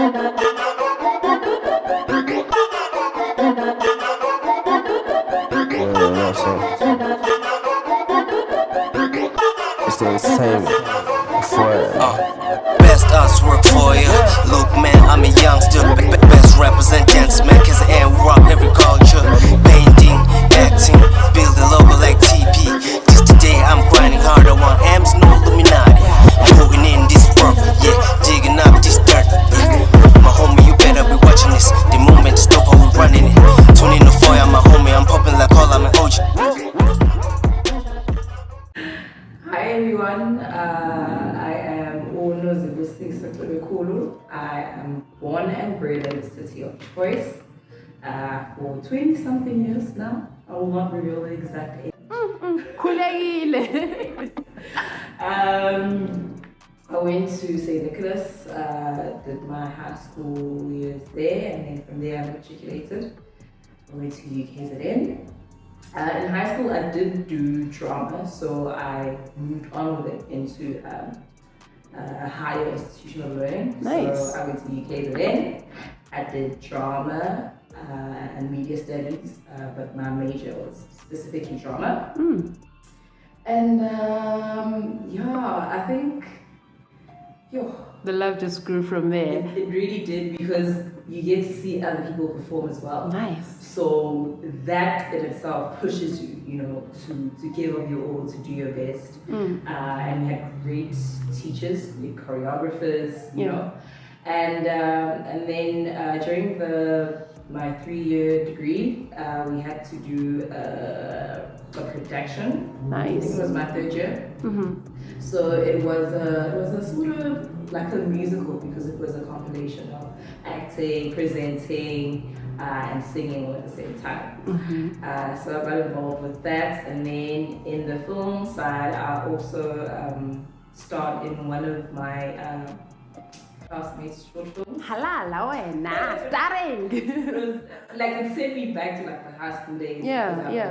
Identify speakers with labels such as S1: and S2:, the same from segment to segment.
S1: It's the same. Foyer.
S2: Best us work for you. Look, man, I'm a youngster. Best represent gentleman, cause I am rock every culture. Painting, acting, build a logo like TP. Just today I'm grinding hard. I want M's, no Illuminati. Putting in this work, yeah, digging up this dirt. Yeah. My homie, you better be watching this. The moment to stop, how we running it. Tune in the Foyer, my homie, I'm popping like all I'm an OG.
S3: Hi everyone, I am Nozi Cebekhulu. I am born and bred in the city of Foyer for 20 something years now. I will not reveal the exact age. I went to St. Nicholas, did my high school years there, and then from there I matriculated. I went to UKZN. In high school, I did do drama, so I moved on with it into a higher institution of learning.
S4: Nice.
S3: So I went to UKZN. I did drama and media studies, but my major was specifically drama. And yeah, I think
S4: The love just grew from there.
S3: it really did, because you get to see other people perform as well.
S4: Nice.
S3: So that in itself pushes you, you know, to give of your all, to do your best. And we had great teachers, great choreographers, you know. And then during my 3-year degree, we had to do a production.
S4: Nice.
S3: I think it was my 3rd year. So it was a sort of like a musical, because it was a compilation of acting, presenting, and singing all at the same time. So I got involved with that, and then in the film side, I also starred in one of my classmates' short films.
S4: Starring.
S3: Like it sent me back to like the high school days.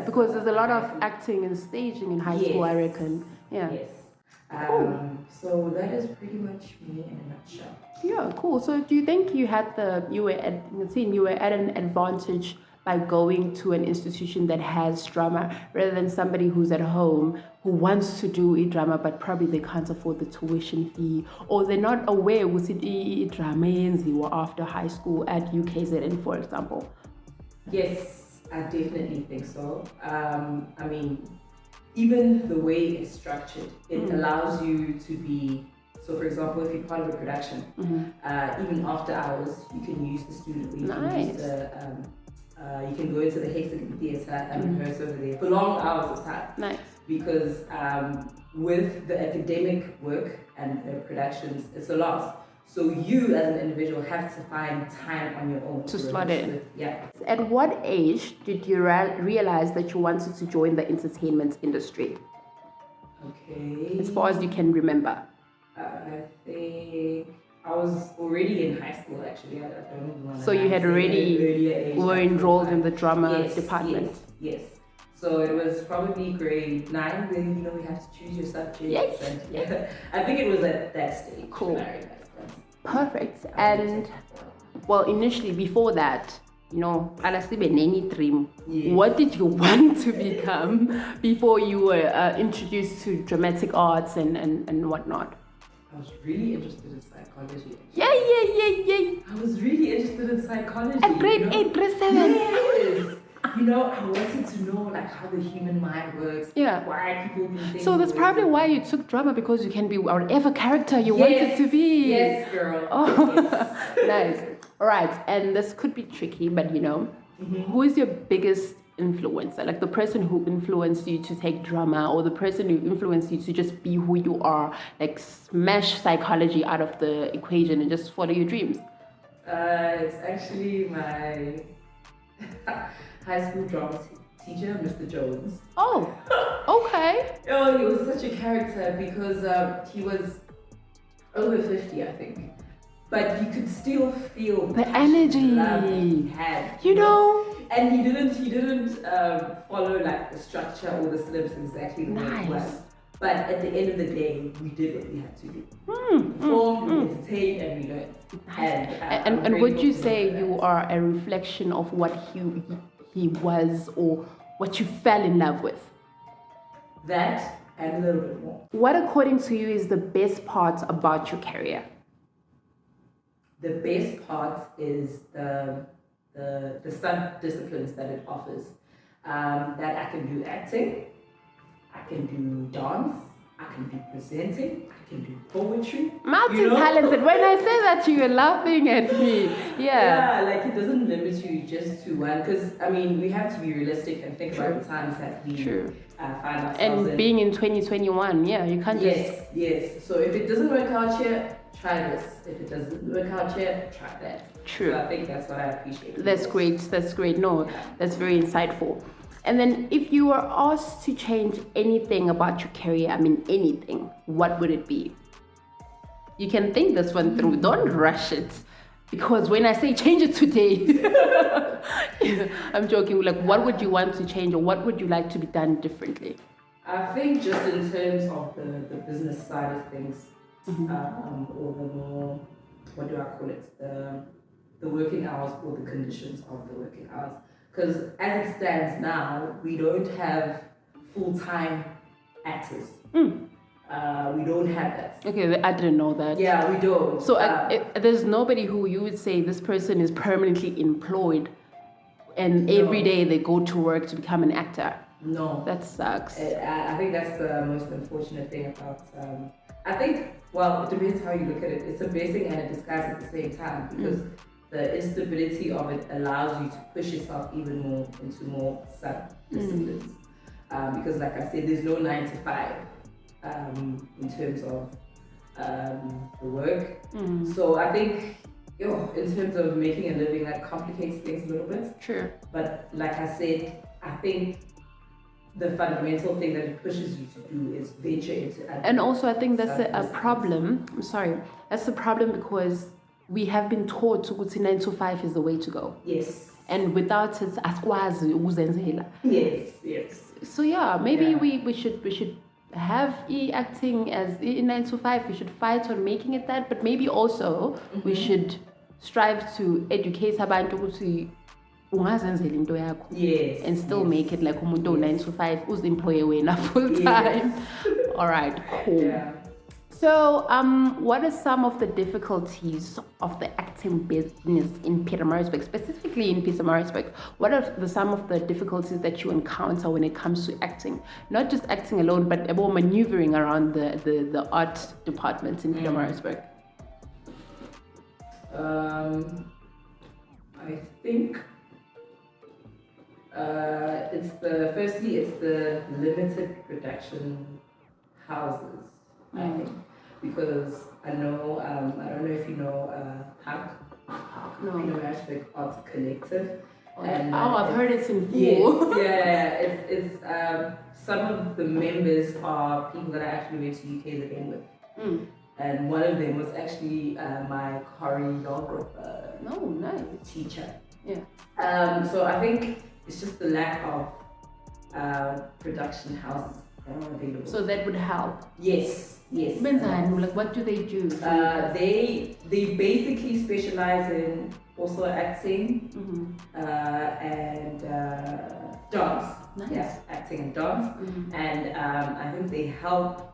S4: Because there's a lot of acting and staging in high school, I reckon. Yeah.
S3: Yes. So that is pretty much me in a nutshell.
S4: Yeah, cool. So do you think you were at an advantage by going to an institution that has drama, rather than somebody who's at home who wants to do a drama but probably they can't afford the tuition fee, or they're not aware with it drama or after high school at UKZN, for example?
S3: Yes, I definitely think so. I mean, even the way it's structured, it allows you to be, so for example, if you're part of a production, even after hours, you can use the student room, you can go into the Hexagon Theatre and rehearse over there for long hours of time.
S4: Nice.
S3: Because with the academic work and the productions, it's a lot. So you as an individual have to find time on your own
S4: to slot in.
S3: Yeah.
S4: At what age did you realize that you wanted to join the entertainment industry?
S3: Okay.
S4: As far as you can remember.
S3: I think I was already in high school, actually. I don't even want to.
S4: So you had already were enrolled in the drama department.
S3: Yes. So it was probably grade 9 when we have to choose your subjects.
S4: Yes.
S3: And I think it was at that stage.
S4: Cool. Perfect. And well, initially before that, any dream. Yes. What did you want to become before you were introduced to dramatic arts and whatnot?
S3: I was really interested in psychology.
S4: Yeah.
S3: I was really interested in psychology.
S4: At grade 8, grade 7.
S3: Yes. I wanted to know like how the human mind works.
S4: Yeah.
S3: Why people do things.
S4: So that's probably why you took drama, because you can be whatever character you wanted to be.
S3: Yes, girl.
S4: Oh, nice. All right, and this could be tricky, but who is your biggest influencer? Like the person who influenced you to take drama, or the person who influenced you to just be who you are, like smash psychology out of the equation and just follow your dreams?
S3: It's actually my high school drama teacher, Mr. Jones.
S4: Oh, okay.
S3: Oh, he was such a character, because he was over 50, I think. But you could still feel
S4: the energy
S3: he had. And he didn't follow like the structure or the syllabus exactly the way it was. But at the end of the day, we did what we had to do. Performed, we entertained, and we learned.
S4: And would you say you are a reflection of what he was, or what you fell in love with?
S3: That and a little bit more.
S4: What, according to you, is the best part about your career?
S3: The best part is the sub-disciplines that it offers. That I can do acting, I can do dance, I can do presenting, I can do poetry.
S4: Multi-talented. When I say that, you're laughing at me.
S3: Yeah, like it doesn't limit you just to one. Because I mean, we have to be realistic and think about the times that we find ourselves in.
S4: And being in 2021, you can't just.
S3: Yes. So if it doesn't work out here, try this. If it doesn't work out here, try that.
S4: True.
S3: So I think that's what I appreciate.
S4: That's great. No, that's very insightful. And then if you were asked to change anything about your career, I mean anything, what would it be? You can think this one through. Don't rush it. Because when I say change it today, I'm joking. Like, what would you want to change, or what would you like to be done differently?
S3: I think just in terms of the business side of things, or the more, what do I call it? The working hours, or the conditions of the working hours. Because as it stands now, we don't have full-time actors. We don't have that.
S4: Okay, I didn't know that.
S3: Yeah, we don't.
S4: So there's nobody who you would say this person is permanently employed and every day they go to work to become an actor.
S3: No.
S4: That sucks.
S3: I think that's the most unfortunate thing about... I think, well, it depends how you look at it. It's a blessing and a disguise at the same time, because the instability of it allows you to push yourself even more into more sub-disciplines. Because like I said, there's no 9 to 5 in terms of the work. So I think, in terms of making a living, that complicates things a little bit.
S4: Sure.
S3: But like I said, I think the fundamental thing that it pushes you to do is venture into...
S4: And also I think that's a problem. I'm sorry. That's a problem because we have been taught to 9 to 5 is the way to go.
S3: Yes.
S4: And without it, askwazi ukuzenzela.
S3: Yes.
S4: So maybe we should have acting as 9 to 5. We should fight on making it that, but maybe also we should strive to educate abantu ukuthi ungazenzela into yakho.
S3: Yes.
S4: And still make it like umuntu 9 to 5 uziemploye wena full time. All right, cool.
S3: Yeah.
S4: So, what are some of the difficulties of the acting business in Pietermaritzburg, specifically in Pietermaritzburg? What are some of the difficulties that you encounter when it comes to acting? Not just acting alone, but about maneuvering around the art department in Pietermaritzburg.
S3: I think it's the limited production houses. I think, because I know, I don't know if you know PAC, Pietermaritzburg Arts Collective.
S4: And I've heard it's in full.
S3: Yes, it's some of the members are people that I actually went to UKZN with. And one of them was actually my choreographer.
S4: Oh, nice.
S3: Teacher.
S4: Yeah.
S3: So I think it's just the lack of production houses that are available.
S4: So that would help.
S3: Yes.
S4: Like, what do they do?
S3: They basically specialize in also acting and dance.
S4: Nice.
S3: Yes, acting and dance. And I think they help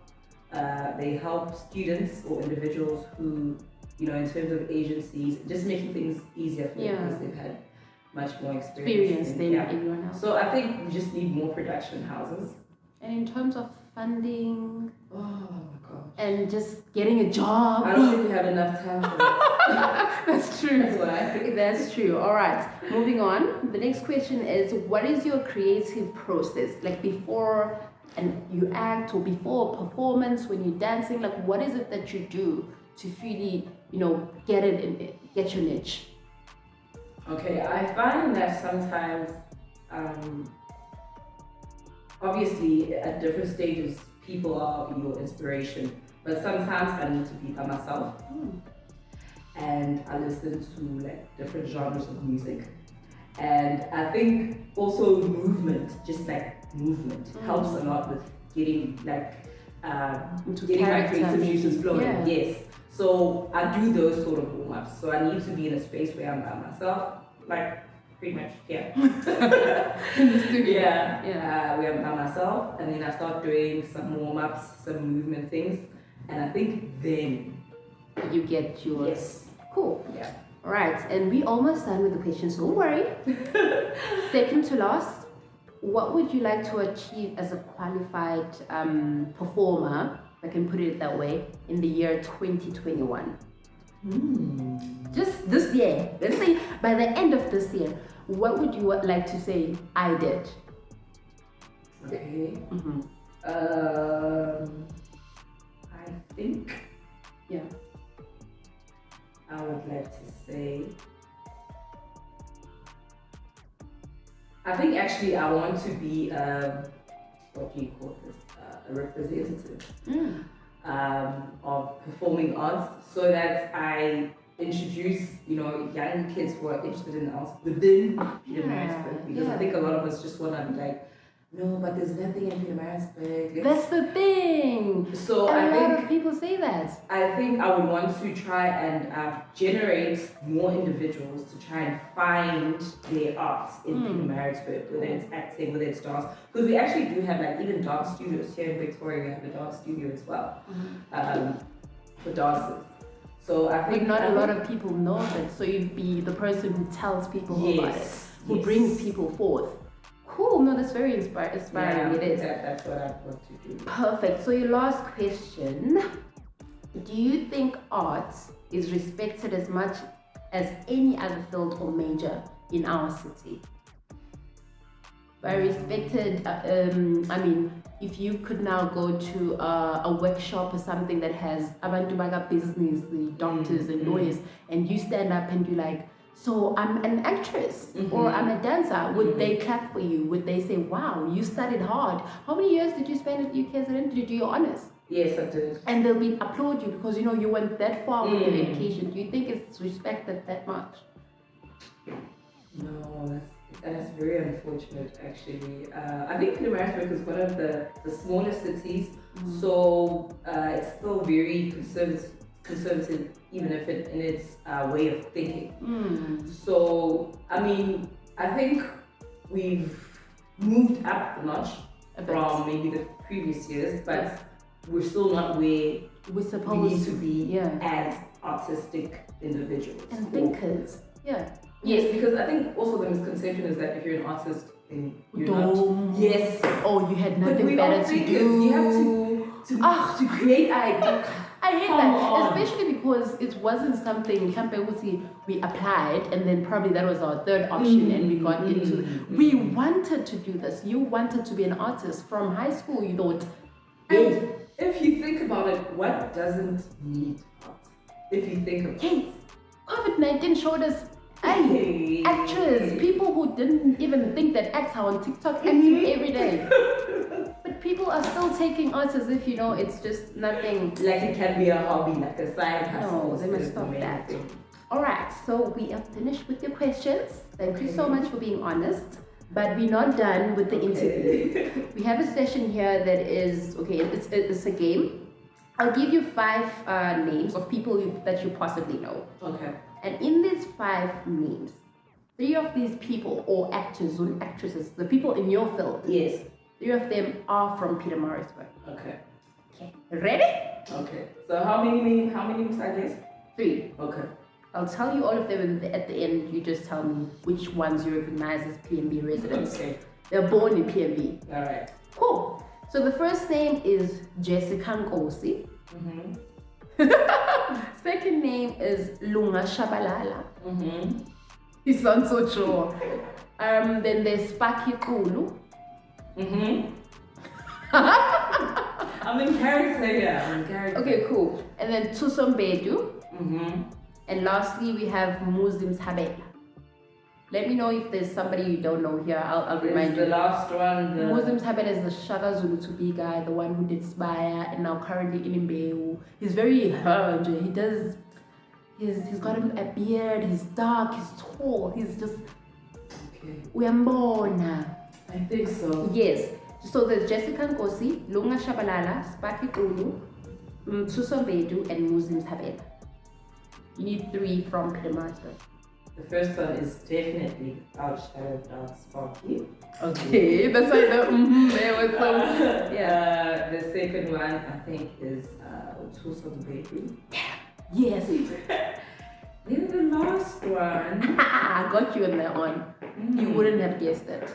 S3: students or individuals who, in terms of agencies, just making things easier for them because they've had much more experience
S4: than everyone else.
S3: So I think we just need more production houses.
S4: And in terms of funding,
S3: oh my gosh,
S4: and just getting a job,
S3: I don't think we have enough time for that.
S4: That's true.
S3: That's why.
S4: That's true. All right, moving on. The next question is, what is your creative process? Like before you act or before a performance, when you're dancing, like what is it that you do to really, get your niche?
S3: Okay, I find that sometimes, obviously at different stages, people are your inspiration, but sometimes I need to be by myself. And I listen to like different genres of music. And I think also movement, just like movement, helps a lot with getting like
S4: Into
S3: getting my
S4: character,
S3: creative
S4: maybe.
S3: juices flowing.
S4: Yeah.
S3: Yes. So I do those sort of warm-ups. So I need to be in a space where I'm by myself, like pretty much here.
S4: In the studio.
S3: Yeah. Where I'm by myself, and then I start doing some warm-ups, some movement things, and I think then
S4: You get yours.
S3: yes,
S4: Cool.
S3: yeah.
S4: All right, and we almost done with the questions. Don't worry. Second to last, what would you like to achieve as a qualified performer, if I can put it that way, in the year 2021? Just this year. Let's say by the end of this year, what would you like to say I did?
S3: Okay.
S4: Mm-hmm.
S3: I think
S4: Yeah.
S3: I would like to say. I think actually I want to be what do you call this? A representative of performing arts, so that I introduce young kids who are interested in arts within Pietermaritzburg, because I think a lot of us just want to be like, no, but there's nothing in Pietermaritzburg.
S4: That's the thing.
S3: So
S4: A
S3: I
S4: lot
S3: think
S4: of people say that.
S3: I think I would want to try and generate more individuals to try and find their arts in Pietermaritzburg, whether it's acting, whether it's dance. Because we actually do have like even dance studios here in Victoria. We have a dance studio as well for dancers. So I think
S4: But not a lot of people know that. So you'd be the person who tells people about it, who brings people forth. Cool. No, that's very inspiring.
S3: Yeah,
S4: It is.
S3: that's what I want to do.
S4: Perfect. So your last question: do you think art is respected as much as any other field or major in our city? By respected, I mean, if you could now go to a workshop or something that has abantu baga business, the doctors and lawyers, and you stand up and you're like, so I'm an actress or I'm a dancer, would they clap for you? Would they say, wow, you studied hard? How many years did you spend at UKZN? Did you do your honors?
S3: Yes, I did.
S4: And they'll be applaud you because you went that far with your education. Do you think it's respected that much?
S3: No, that's very unfortunate actually. I think Pietermaritzburg is one of the smaller cities, so it's still very conservative, even if in its way of thinking. So I mean, I think we've moved up a notch from maybe the previous years, but we're still not where
S4: we're supposed
S3: we need to be
S4: yeah.
S3: as artistic individuals
S4: and thinkers. Yeah.
S3: Yes, because I think also the misconception is that if you're an artist, then you're
S4: Don't.
S3: not. Yes.
S4: Oh, you had
S3: But
S4: nothing
S3: we
S4: better
S3: are
S4: to
S3: thinkers.
S4: do.
S3: You have to create ideas.
S4: I hate
S3: Come
S4: that,
S3: on.
S4: especially because it wasn't something we applied and then probably that was our third option and we got into. We wanted to do this. You wanted to be an artist from high school. You thought.
S3: And if you think about it, what doesn't need art? If you think of
S4: Yes, COVID-19 showed us. Hey, actors, people who didn't even think that acts are on TikTok acting every day. But people are still taking art as if, it's just nothing.
S3: like it can be a hobby, like a side hustle.
S4: No, they must stop that. Alright, so we are finished with your questions. Thank you so much for being honest. But we're not done with the interview. We have a session here that is, it's a game. I'll give you 5 names of people that you possibly know.
S3: Okay.
S4: And in these 5 names, 3 of these people, or actors or actresses, the people in your field,
S3: Yes.
S4: 3 of them are from Pietermaritzburg.
S3: Okay.
S4: Okay, ready?
S3: Okay. So how many names I guess?
S4: 3.
S3: Okay.
S4: I'll tell you all of them and at the end. You just tell me which ones you recognize as PMB residents.
S3: Okay.
S4: They're born in PMB.
S3: All right.
S4: Cool. So the first name is Jessica Nkosi. Second name is Lunga Shabalala. He sounds so sure. Then there's Spaki Kulu.
S3: I'm in character here.
S4: Okay, cool. And then Tusom Bedu. And lastly, we have Nozi Cebekhulu. Let me know if there's somebody you don't know here. I'll remind you.
S3: The last one.
S4: Nozi Cebekhulu is the Shaka Zulu to be guy, the one who did Spire and now currently in Imbeu. He's very hard. He's got a beard, he's dark, he's tall, he's just
S3: Okay.
S4: Uyambona.
S3: I think so.
S4: Yes. So there's Jessica Nkosi, Lunga Shabalala, Cebekhulu, Thuso Mbedu, and Nozi Cebekhulu. You need 3 from Pietermaritzburg.
S3: The first one is definitely outshadowed Sparky.
S4: Okay, that's why there was some. Yeah.
S3: The second one I think is Thuso Mbedu.
S4: Yes.
S3: Then the last one.
S4: I got you on that one. You wouldn't have guessed it.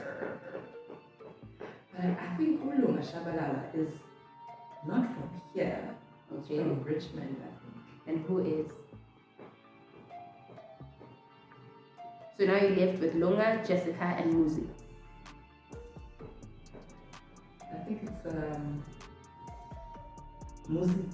S3: But I think Ulunga Shabalala is not from here. It's
S4: Okay.
S3: from Richmond, I think.
S4: And who is? So now you're left with Lunga, Jessica, and Nozi.
S3: I think it's Nozi.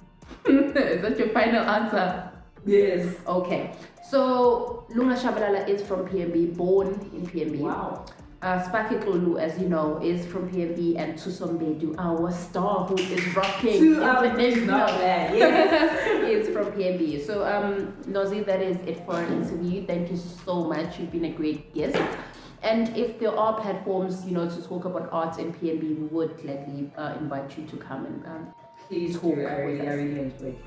S4: Is that your final answer?
S3: Yes.
S4: Okay. So Lunga Shabalala is from PMB, born in PMB.
S3: Wow.
S4: Cebekhulu, as you know, is from PMB, and Thuso Mbedu, our star who is rocking
S3: 2 out of 10
S4: international.
S3: not bad. Yes.
S4: Is from PMB. So Nozi, that is it for our interview. Thank you so much. You've been a great guest. And if there are platforms, to talk about arts in PMB, we would gladly invite you to come and
S3: Please
S4: talk
S3: do. I
S4: with us.
S3: really enjoyed it.